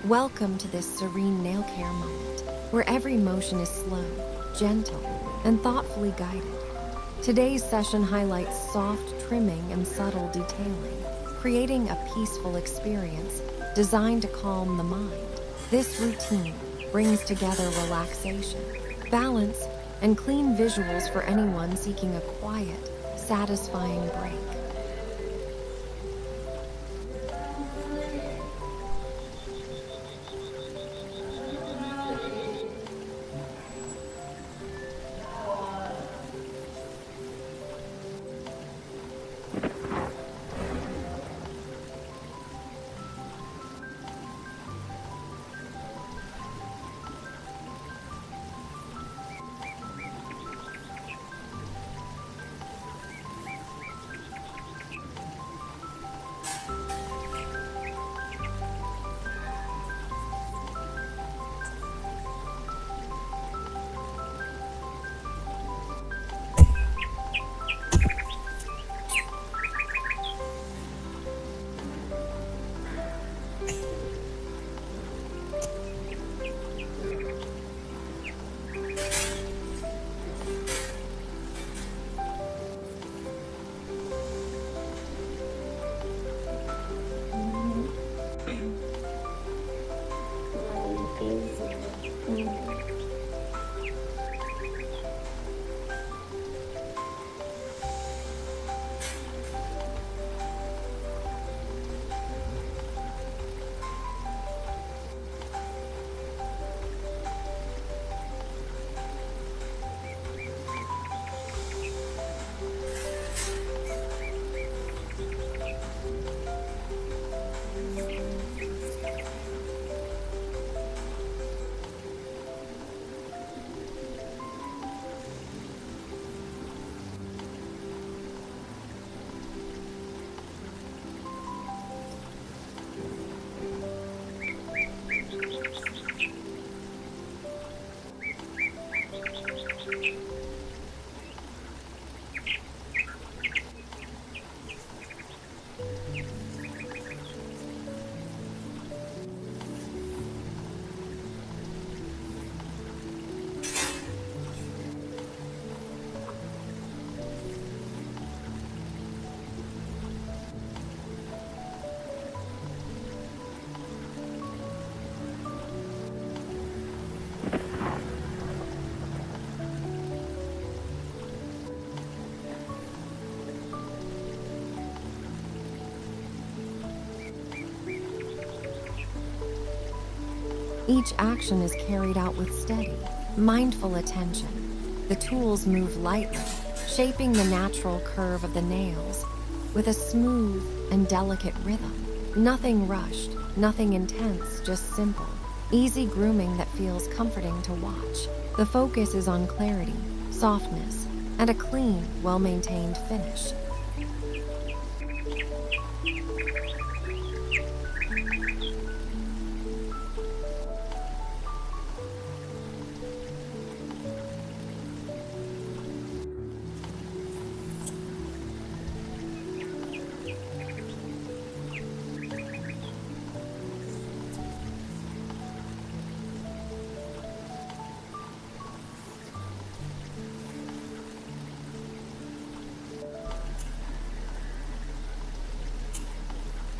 Welcome to this serene nail care moment, where every motion is slow, gentle, and thoughtfully guided. Today's session highlights soft trimming and subtle detailing, creating a peaceful experience designed to calm the mind. This routine brings together relaxation, balance, and clean visuals for anyone seeking a quiet, satisfying break. Each action is carried out with steady, mindful attention. The tools move lightly, shaping the natural curve of the nails with a smooth and delicate rhythm. Nothing rushed, nothing intense, just simple, easy grooming that feels comforting to watch. The focus is on clarity, softness, and a clean, well-maintained finish.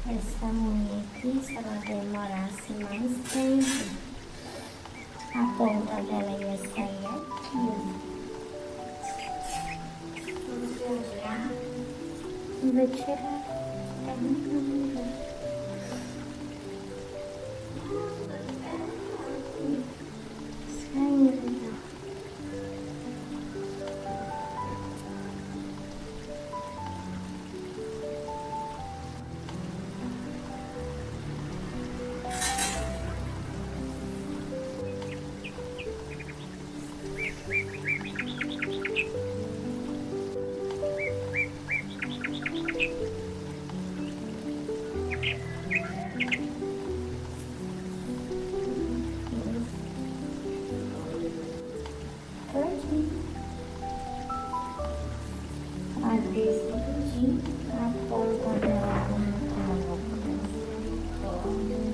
Essa unha aqui, se ela demorasse mais tempo, a ponta dela ia sair aqui, ó. Vou tirar. Saindo.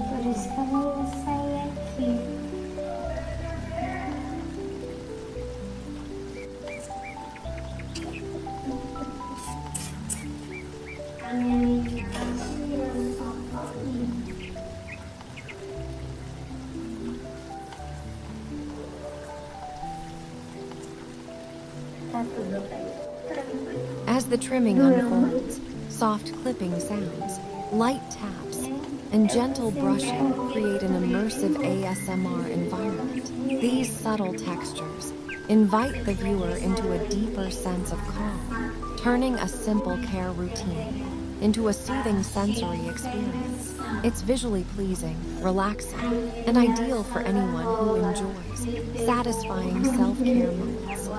Por isso que ela ia sair. As the trimming unfolds, soft clipping sounds, light taps, and gentle brushing create an immersive ASMR environment. These subtle textures invite the viewer into a deeper sense of calm, turning a simple care routine into a soothing sensory experience. It's visually pleasing, relaxing, and ideal for anyone who enjoys satisfying self-care moments.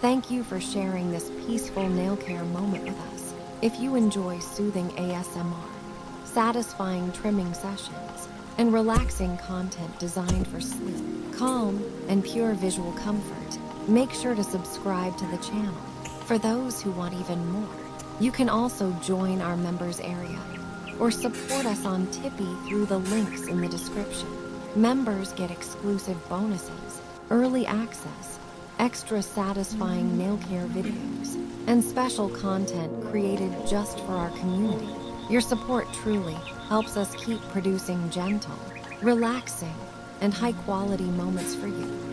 Thank you for sharing this peaceful nail care moment with us. If you enjoy soothing ASMR, satisfying trimming sessions, and relaxing content designed for sleep, calm, and pure visual comfort, make sure to subscribe to the channel. For those who want even more, you can also join our members area or support us on Tippy through the links in the description. Members get exclusive bonuses, early access, extra satisfying nail care videos, and special content created just for our community. Your support truly helps us keep producing gentle, relaxing, and high-quality moments for you.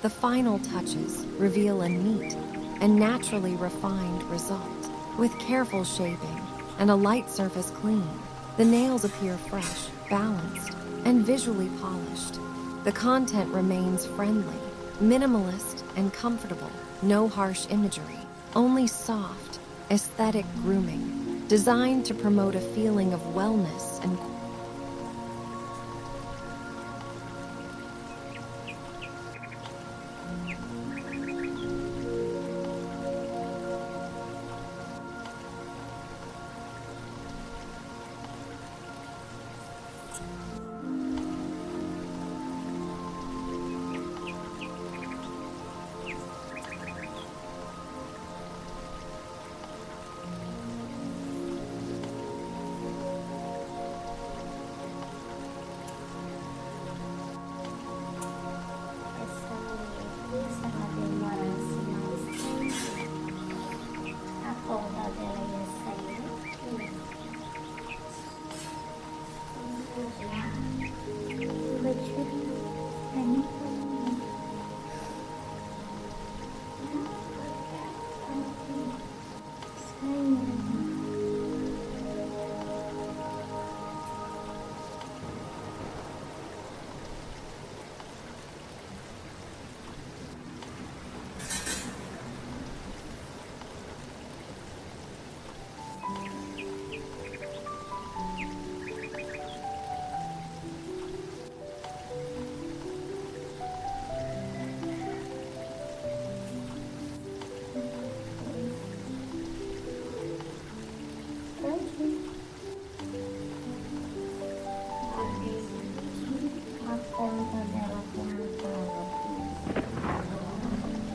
The final touches reveal a neat and naturally refined result. With careful shaping and a light surface clean, the nails appear fresh, balanced, and visually polished. The content remains friendly, minimalist, and comfortable. No harsh imagery, only soft, aesthetic grooming, designed to promote a feeling of wellness and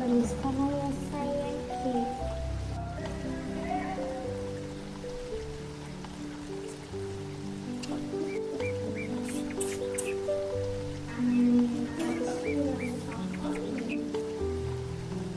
tuliskan ya sayang kita.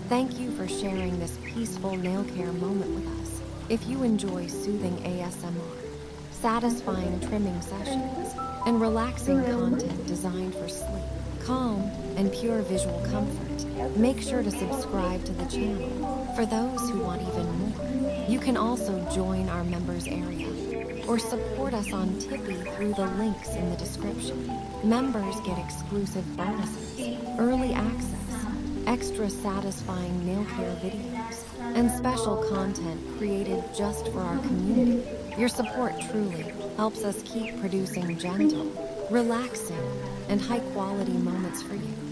Thank you for sharing this peaceful nail care moment with us. If you enjoy soothing ASMR, satisfying trimming sessions, and relaxing content designed for sleep, calm, and pure visual comfort, make sure to subscribe to the channel. For those who want even more, you can also join our members area or support us on Tippy through the links in the description. Members get exclusive bonuses, early access, extra satisfying nail care videos, and special content created just for our community. Your support truly helps us keep producing gentle, relaxing, and high-quality moments for you.